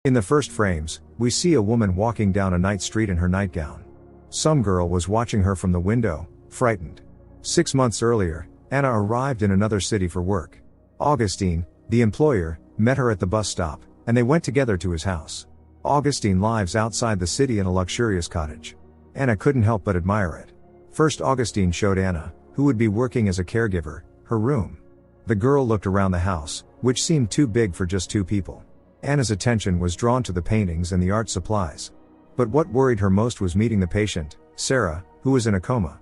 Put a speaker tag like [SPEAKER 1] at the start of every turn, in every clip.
[SPEAKER 1] In the first frames, we see a woman walking down a night street in her nightgown. Some girl was watching her from the window, frightened. 6 months earlier, Anna arrived in another city for work. Augustine, the employer, met her at the bus stop, and they went together to his house. Augustine lives outside the city in a luxurious cottage. Anna couldn't help but admire it. First, Augustine showed Anna, who would be working as a caregiver, her room. The girl looked around the house, which seemed too big for just 2 people. Anna's attention was drawn to the paintings and the art supplies. But what worried her most was meeting the patient, Sarah, who was in a coma.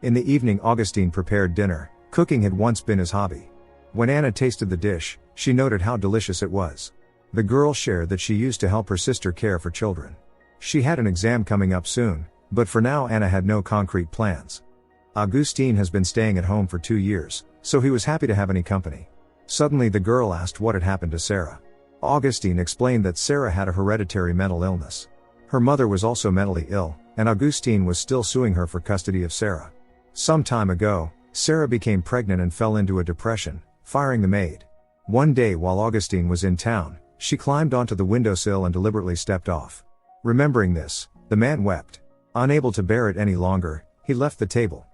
[SPEAKER 1] In the evening, Augustine prepared dinner. Cooking had once been his hobby. When Anna tasted the dish, she noted how delicious it was. The girl shared that she used to help her sister care for children. She had an exam coming up soon, but for now Anna had no concrete plans. Augustine has been staying at home for 2 years, so he was happy to have any company. Suddenly the girl asked what had happened to Sarah. Augustine explained that Sarah had a hereditary mental illness. Her mother was also mentally ill, and Augustine was still suing her for custody of Sarah. Some time ago, Sarah became pregnant and fell into a depression, firing the maid. One day while Augustine was in town, she climbed onto the windowsill and deliberately stepped off. Remembering this, the man wept. Unable to bear it any longer, he left the table.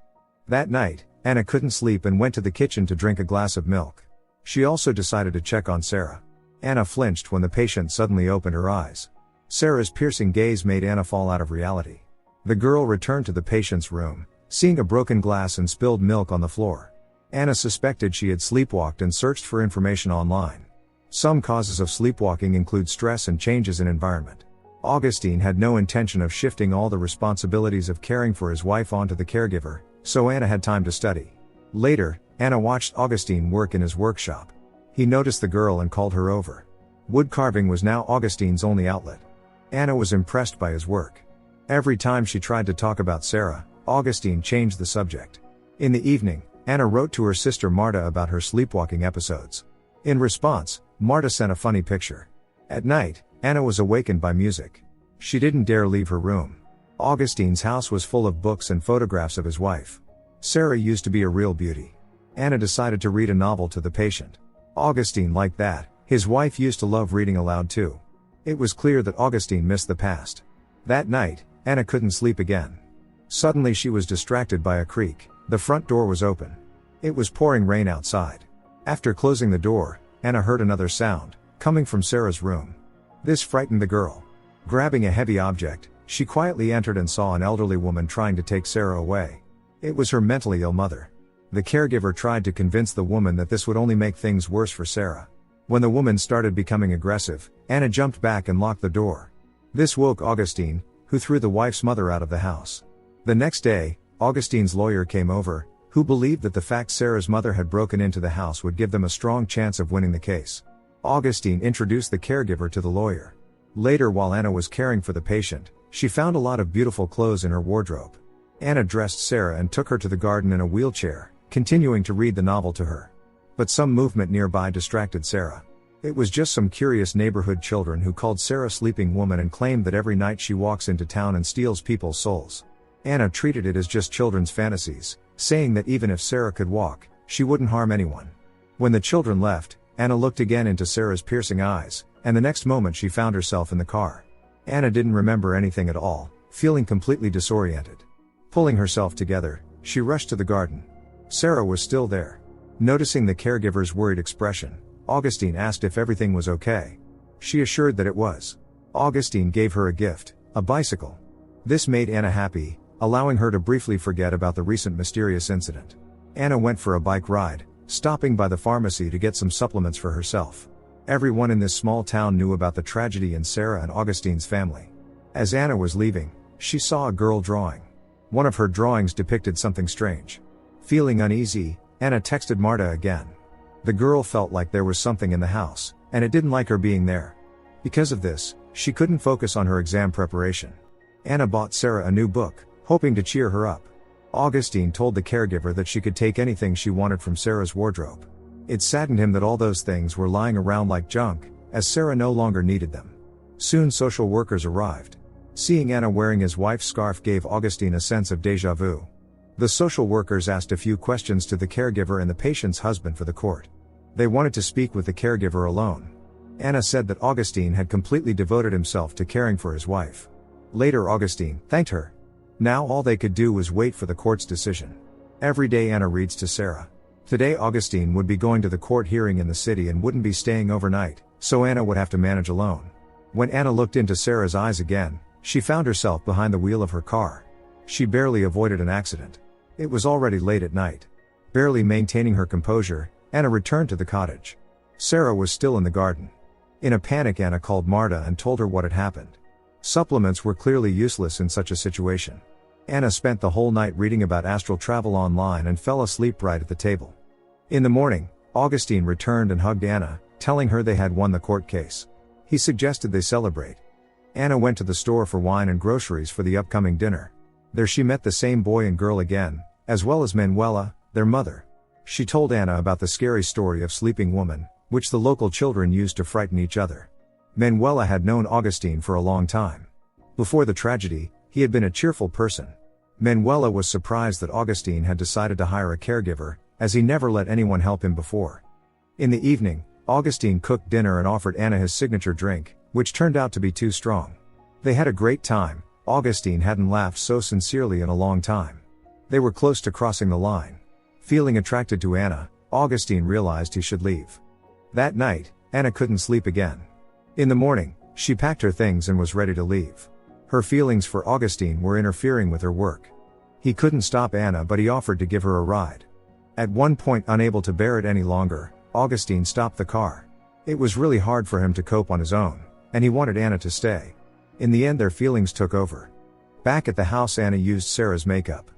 [SPEAKER 1] That night, Anna couldn't sleep and went to the kitchen to drink a glass of milk. She also decided to check on Sarah. Anna flinched when the patient suddenly opened her eyes. Sarah's piercing gaze made Anna fall out of reality. The girl returned to the patient's room, seeing a broken glass and spilled milk on the floor. Anna suspected she had sleepwalked and searched for information online. Some causes of sleepwalking include stress and changes in environment. Augustine had no intention of shifting all the responsibilities of caring for his wife onto the caregiver, so Anna had time to study. Later, Anna watched Augustine work in his workshop. He noticed the girl and called her over. Wood carving was now Augustine's only outlet. Anna was impressed by his work. Every time she tried to talk about Sarah, Augustine changed the subject. In the evening, Anna wrote to her sister Marta about her sleepwalking episodes. In response, Marta sent a funny picture. At night, Anna was awakened by music. She didn't dare leave her room. Augustine's house was full of books and photographs of his wife. Sarah used to be a real beauty. Anna decided to read a novel to the patient. Augustine liked that. His wife used to love reading aloud too. It was clear that Augustine missed the past. That night, Anna couldn't sleep again. Suddenly she was distracted by a creak. The front door was open. It was pouring rain outside. After closing the door, Anna heard another sound, coming from Sarah's room. This frightened the girl. Grabbing a heavy object, she quietly entered and saw an elderly woman trying to take Sarah away. It was her mentally ill mother. The caregiver tried to convince the woman that this would only make things worse for Sarah. When the woman started becoming aggressive, Anna jumped back and locked the door. This woke Augustine, who threw the wife's mother out of the house. The next day, Augustine's lawyer came over, who believed that the fact Sarah's mother had broken into the house would give them a strong chance of winning the case. Augustine introduced the caregiver to the lawyer. Later, while Anna was caring for the patient, she found a lot of beautiful clothes in her wardrobe. Anna dressed Sarah and took her to the garden in a wheelchair, continuing to read the novel to her. But some movement nearby distracted Sarah. It was just some curious neighborhood children who called Sarah Sleeping Woman and claimed that every night she walks into town and steals people's souls. Anna treated it as just children's fantasies, saying that even if Sarah could walk, she wouldn't harm anyone. When the children left, Anna looked again into Sarah's piercing eyes, and the next moment she found herself in the car. Anna didn't remember anything at all, feeling completely disoriented. Pulling herself together, she rushed to the garden. Sarah was still there. Noticing the caregiver's worried expression, Augustine asked if everything was okay. She assured that it was. Augustine gave her a gift, a bicycle. This made Anna happy, allowing her to briefly forget about the recent mysterious incident. Anna went for a bike ride, stopping by the pharmacy to get some supplements for herself. Everyone in this small town knew about the tragedy in Sarah and Augustine's family. As Anna was leaving, she saw a girl drawing. One of her drawings depicted something strange. Feeling uneasy, Anna texted Marta again. The girl felt like there was something in the house, and it didn't like her being there. Because of this, she couldn't focus on her exam preparation. Anna bought Sarah a new book, hoping to cheer her up. Augustine told the caregiver that she could take anything she wanted from Sarah's wardrobe. It saddened him that all those things were lying around like junk, as Sarah no longer needed them. Soon social workers arrived. Seeing Anna wearing his wife's scarf gave Augustine a sense of déjà vu. The social workers asked a few questions to the caregiver and the patient's husband for the court. They wanted to speak with the caregiver alone. Anna said that Augustine had completely devoted himself to caring for his wife. Later Augustine thanked her. Now all they could do was wait for the court's decision. Every day Anna reads to Sarah. Today Augustine would be going to the court hearing in the city and wouldn't be staying overnight, so Anna would have to manage alone. When Anna looked into Sarah's eyes again, she found herself behind the wheel of her car. She barely avoided an accident. It was already late at night. Barely maintaining her composure, Anna returned to the cottage. Sarah was still in the garden. In a panic Anna called Marta and told her what had happened. Supplements were clearly useless in such a situation. Anna spent the whole night reading about astral travel online and fell asleep right at the table. In the morning, Augustine returned and hugged Anna, telling her they had won the court case. He suggested they celebrate. Anna went to the store for wine and groceries for the upcoming dinner. There she met the same boy and girl again, as well as Manuela, their mother. She told Anna about the scary story of Sleeping Woman, which the local children used to frighten each other. Manuela had known Augustine for a long time. Before the tragedy, he had been a cheerful person. Manuela was surprised that Augustine had decided to hire a caregiver, as he never let anyone help him before. In the evening, Augustine cooked dinner and offered Anna his signature drink, which turned out to be too strong. They had a great time. Augustine hadn't laughed so sincerely in a long time. They were close to crossing the line. Feeling attracted to Anna, Augustine realized he should leave. That night, Anna couldn't sleep again. In the morning, she packed her things and was ready to leave. Her feelings for Augustine were interfering with her work. He couldn't stop Anna, but he offered to give her a ride. At one point, unable to bear it any longer, Augustine stopped the car. It was really hard for him to cope on his own, and he wanted Anna to stay. In the end, their feelings took over. Back at the house, Anna used Sarah's makeup.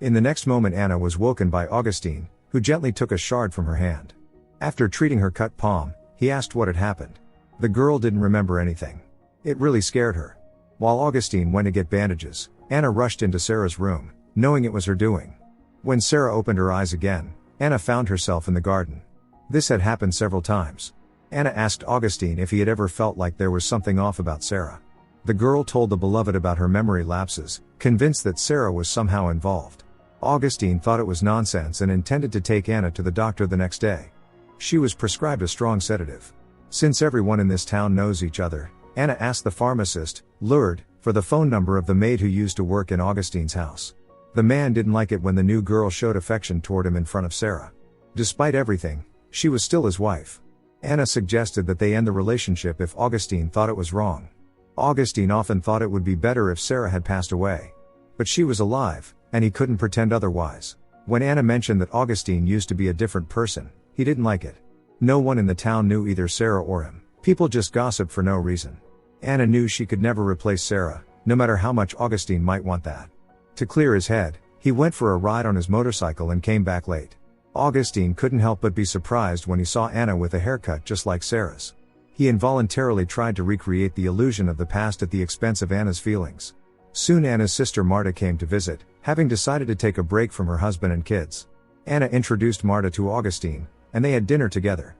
[SPEAKER 1] In the next moment, Anna was woken by Augustine, who gently took a shard from her hand. After treating her cut palm, he asked what had happened. The girl didn't remember anything. It really scared her. While Augustine went to get bandages, Anna rushed into Sarah's room, knowing it was her doing. When Sarah opened her eyes again, Anna found herself in the garden. This had happened several times. Anna asked Augustine if he had ever felt like there was something off about Sarah. The girl told the beloved about her memory lapses, convinced that Sarah was somehow involved. Augustine thought it was nonsense and intended to take Anna to the doctor the next day. She was prescribed a strong sedative. Since everyone in this town knows each other, Anna asked the pharmacist, lured, for the phone number of the maid who used to work in Augustine's house. The man didn't like it when the new girl showed affection toward him in front of Sarah. Despite everything, she was still his wife. Anna suggested that they end the relationship if Augustine thought it was wrong. Augustine often thought it would be better if Sarah had passed away. But she was alive, and he couldn't pretend otherwise. When Anna mentioned that Augustine used to be a different person, he didn't like it. No one in the town knew either Sarah or him. People just gossiped for no reason. Anna knew she could never replace Sarah, no matter how much Augustine might want that. To clear his head, he went for a ride on his motorcycle and came back late. Augustine couldn't help but be surprised when he saw Anna with a haircut just like Sarah's. He involuntarily tried to recreate the illusion of the past at the expense of Anna's feelings. Soon Anna's sister Marta came to visit, having decided to take a break from her husband and kids. Anna introduced Marta to Augustine, and they had dinner together.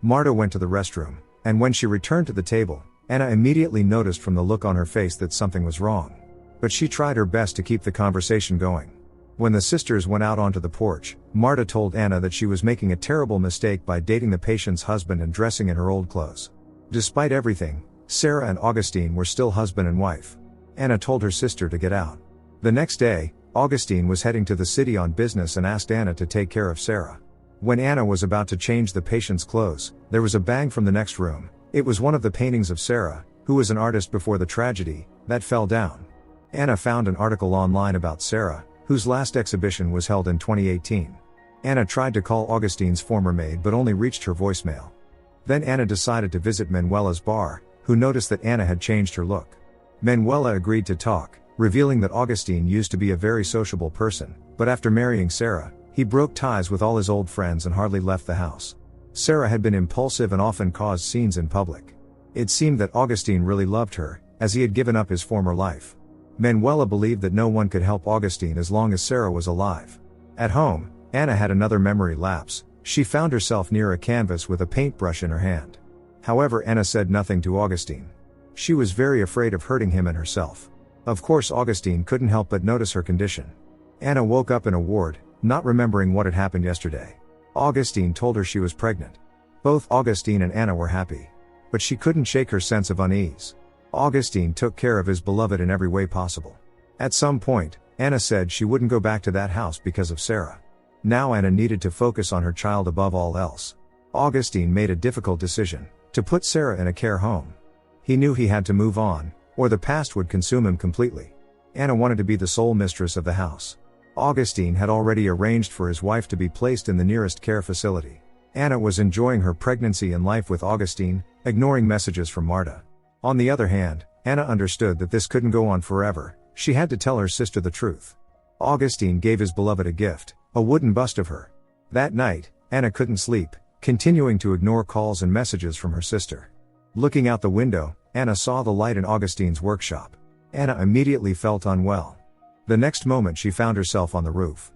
[SPEAKER 1] Marta went to the restroom, and when she returned to the table, Anna immediately noticed from the look on her face that something was wrong. But she tried her best to keep the conversation going. When the sisters went out onto the porch, Marta told Anna that she was making a terrible mistake by dating the patient's husband and dressing in her old clothes. Despite everything, Sarah and Augustine were still husband and wife. Anna told her sister to get out. The next day, Augustine was heading to the city on business and asked Anna to take care of Sarah. When Anna was about to change the patient's clothes, there was a bang from the next room. It was one of the paintings of Sarah, who was an artist before the tragedy, that fell down. Anna found an article online about Sarah, whose last exhibition was held in 2018. Anna tried to call Augustine's former maid but only reached her voicemail. Then Anna decided to visit Manuela's bar, who noticed that Anna had changed her look. Manuela agreed to talk, revealing that Augustine used to be a very sociable person, but after marrying Sarah, he broke ties with all his old friends and hardly left the house. Sarah had been impulsive and often caused scenes in public. It seemed that Augustine really loved her, as he had given up his former life. Manuela believed that no one could help Augustine as long as Sarah was alive. At home, Anna had another memory lapse. She found herself near a canvas with a paintbrush in her hand. However, Anna said nothing to Augustine. She was very afraid of hurting him and herself. Of course, Augustine couldn't help but notice her condition. Anna woke up in a ward, not remembering what had happened yesterday. Augustine told her she was pregnant. Both Augustine and Anna were happy. but she couldn't shake her sense of unease. Augustine took care of his beloved in every way possible. At some point, Anna said she wouldn't go back to that house because of Sarah. Now Anna needed to focus on her child above all else. Augustine made a difficult decision, to put Sarah in a care home. He knew he had to move on, or the past would consume him completely. Anna wanted to be the sole mistress of the house. Augustine had already arranged for his wife to be placed in the nearest care facility. Anna was enjoying her pregnancy and life with Augustine, ignoring messages from Marta. On the other hand, Anna understood that this couldn't go on forever. She had to tell her sister the truth. Augustine gave his beloved a gift, a wooden bust of her. That night, Anna couldn't sleep, continuing to ignore calls and messages from her sister. Looking out the window, Anna saw the light in Augustine's workshop. Anna immediately felt unwell. The next moment she found herself on the roof.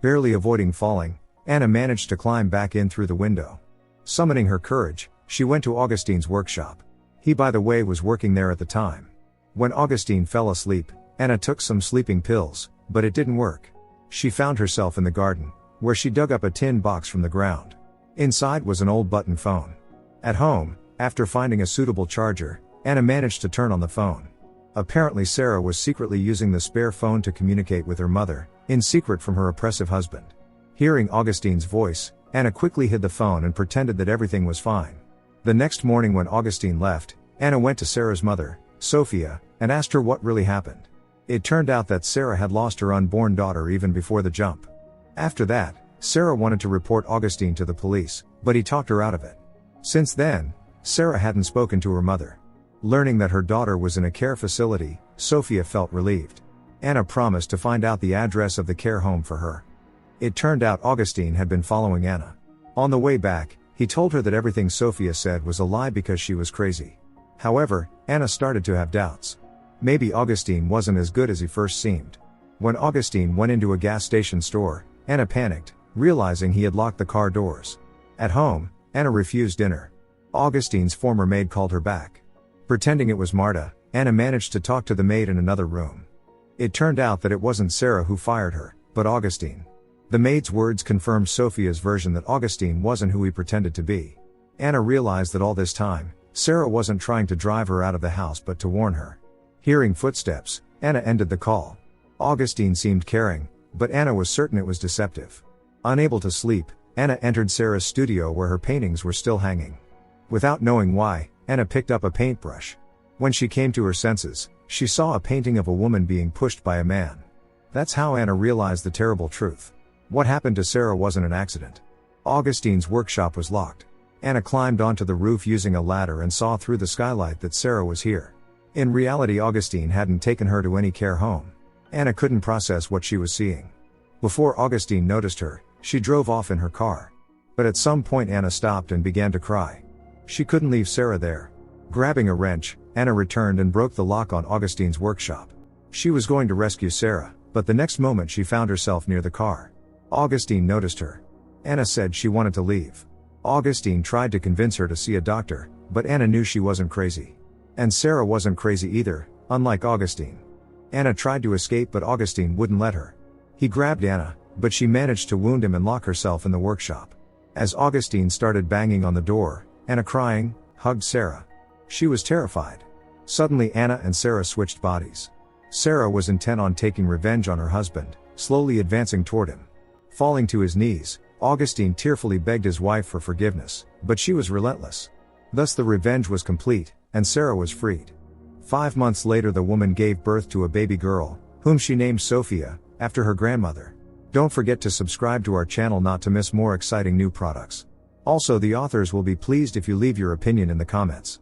[SPEAKER 1] Barely avoiding falling, Anna managed to climb back in through the window. Summoning her courage, she went to Augustine's workshop. He, by the way, was working there at the time. When Augustine fell asleep, Anna took some sleeping pills, but it didn't work. She found herself in the garden, where she dug up a tin box from the ground. Inside was an old button phone. At home, after finding a suitable charger, Anna managed to turn on the phone. Apparently Sarah was secretly using the spare phone to communicate with her mother, in secret from her oppressive husband. Hearing Augustine's voice, Anna quickly hid the phone and pretended that everything was fine. The next morning when Augustine left, Anna went to Sarah's mother, Sophia, and asked her what really happened. It turned out that Sarah had lost her unborn daughter even before the jump. After that, Sarah wanted to report Augustine to the police, but he talked her out of it. Since then, Sarah hadn't spoken to her mother. Learning that her daughter was in a care facility, Sophia felt relieved. Anna promised to find out the address of the care home for her. It turned out Augustine had been following Anna. On the way back, he told her that everything Sophia said was a lie because she was crazy. However, Anna started to have doubts. Maybe Augustine wasn't as good as he first seemed. When Augustine went into a gas station store, Anna panicked, realizing he had locked the car doors. At home, Anna refused dinner. Augustine's former maid called her back. Pretending it was Marta, Anna managed to talk to the maid in another room. It turned out that it wasn't Sarah who fired her, but Augustine. The maid's words confirmed Sophia's version that Augustine wasn't who he pretended to be. Anna realized that all this time, Sarah wasn't trying to drive her out of the house but to warn her. Hearing footsteps, Anna ended the call. Augustine seemed caring, but Anna was certain it was deceptive. Unable to sleep, Anna entered Sarah's studio where her paintings were still hanging. Without knowing why, Anna picked up a paintbrush. When she came to her senses, she saw a painting of a woman being pushed by a man. That's how Anna realized the terrible truth. What happened to Sarah wasn't an accident. Augustine's workshop was locked. Anna climbed onto the roof using a ladder and saw through the skylight that Sarah was here. In reality, Augustine hadn't taken her to any care home. Anna couldn't process what she was seeing. Before Augustine noticed her, she drove off in her car. But at some point Anna stopped and began to cry. She couldn't leave Sarah there. Grabbing a wrench, Anna returned and broke the lock on Augustine's workshop. She was going to rescue Sarah, but the next moment she found herself near the car. Augustine noticed her. Anna said she wanted to leave. Augustine tried to convince her to see a doctor, but Anna knew she wasn't crazy. And Sarah wasn't crazy either, unlike Augustine. Anna tried to escape but Augustine wouldn't let her. He grabbed Anna, but she managed to wound him and lock herself in the workshop. As Augustine started banging on the door, Anna, crying, hugged Sarah. She was terrified. Suddenly Anna and Sarah switched bodies. Sarah was intent on taking revenge on her husband, slowly advancing toward him. Falling to his knees, Augustine tearfully begged his wife for forgiveness, but she was relentless. Thus the revenge was complete, and Sarah was freed. 5 months later the woman gave birth to a baby girl, whom she named Sophia, after her grandmother. Don't forget to subscribe to our channel not to miss more exciting new products. Also, the authors will be pleased if you leave your opinion in the comments.